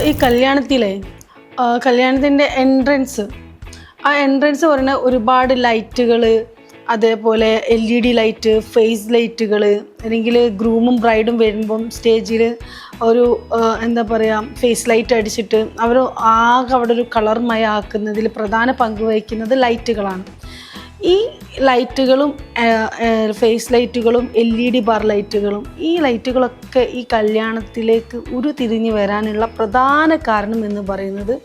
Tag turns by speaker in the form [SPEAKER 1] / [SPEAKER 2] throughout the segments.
[SPEAKER 1] ഈ കല്യാണത്തിൻ്റെ എൻട്രൻസ് പറയുന്ന ഒരുപാട് ലൈറ്റുകൾ, അതേപോലെ LED ലൈറ്റ്, ഫേസ് ലൈറ്റുകൾ, അല്ലെങ്കിൽ ഗ്രൂമും ബ്രൈഡും വരുമ്പം സ്റ്റേജിൽ ഒരു എന്താ പറയുക ഫേസ് ലൈറ്റ് അടിച്ചിട്ട് അവർ ആകെ അവിടെ ഒരു കളർമയാക്കുന്നതിൽ പ്രധാന പങ്ക് വഹിക്കുന്നത് ലൈറ്റുകളാണ്. ഈ ലൈറ്റുകളും ഫേസ് ലൈറ്റുകളും LED ബാർ ലൈറ്റുകളും ഈ ലൈറ്റുകളൊക്കെ ഈ കല്യാണത്തിലേക്ക് ഉരുത്തിരിഞ്ഞ് വരാനുള്ള പ്രധാന കാരണം എന്ന് പറയുന്നത്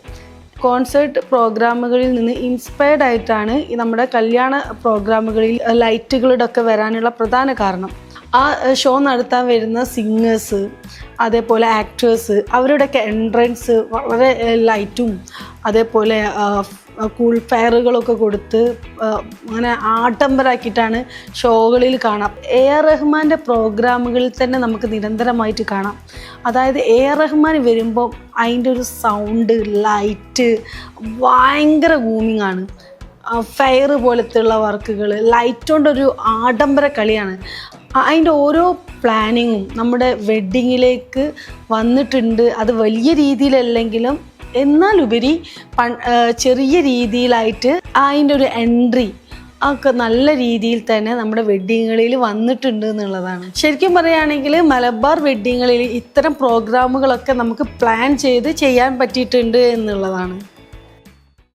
[SPEAKER 1] കോൺസേർട്ട് പ്രോഗ്രാമുകളിൽ നിന്ന് ഇൻസ്പയർഡ് ആയിട്ടാണ് ഈ നമ്മുടെ കല്യാണ പ്രോഗ്രാമുകളിൽ ലൈറ്റുകളുടെ ഒക്കെ വരാനുള്ള പ്രധാന കാരണം. ആ ഷോ നടത്താൻ വരുന്ന സിംഗേഴ്സ്, അതേപോലെ ആക്ടേഴ്സ്, അവരുടെയൊക്കെ എൻട്രൻസ് വളരെ ലൈറ്റും അതേപോലെ കൂൾ ഫെയറുകളൊക്കെ കൊടുത്ത് അങ്ങനെ ആഡംബരാക്കിയിട്ടാണ് ഷോകളിൽ കാണാം. AR റഹ്മാൻ്റെ പ്രോഗ്രാമുകളിൽ തന്നെ നമുക്ക് നിരന്തരമായിട്ട് കാണാം. അതായത് AR റഹ്മാൻ വരുമ്പോൾ അതിൻ്റെ ഒരു സൗണ്ട്, ലൈറ്റ് ഭയങ്കര ബൂമിങ് ആണ്. ഫെയർ പോലത്തെയുള്ള വർക്കുകൾ, ലൈറ്റ് കൊണ്ടൊരു ആഡംബര കളിയാണ്. അതിൻ്റെ ഓരോ പ്ലാനിങ്ങും നമ്മുടെ വെഡ്ഡിങ്ങിലേക്ക് വന്നിട്ടുണ്ട്. അത് വലിയ രീതിയിലല്ലെങ്കിലും എന്നാലുപരി ചെറിയ രീതിയിലായിട്ട് അതിൻ്റെ ഒരു എൻട്രി ഒക്കെ നല്ല രീതിയിൽ തന്നെ നമ്മുടെ വെഡ്ഡിങ്ങുകളിൽ വന്നിട്ടുണ്ട് എന്നുള്ളതാണ്. ശരിക്കും പറയുകയാണെങ്കിൽ മലബാർ വെഡ്ഡിങ്ങുകളിൽ ഇത്തരം പ്രോഗ്രാമുകളൊക്കെ നമുക്ക് പ്ലാൻ ചെയ്ത് ചെയ്യാൻ പറ്റിയിട്ടുണ്ട് എന്നുള്ളതാണ്.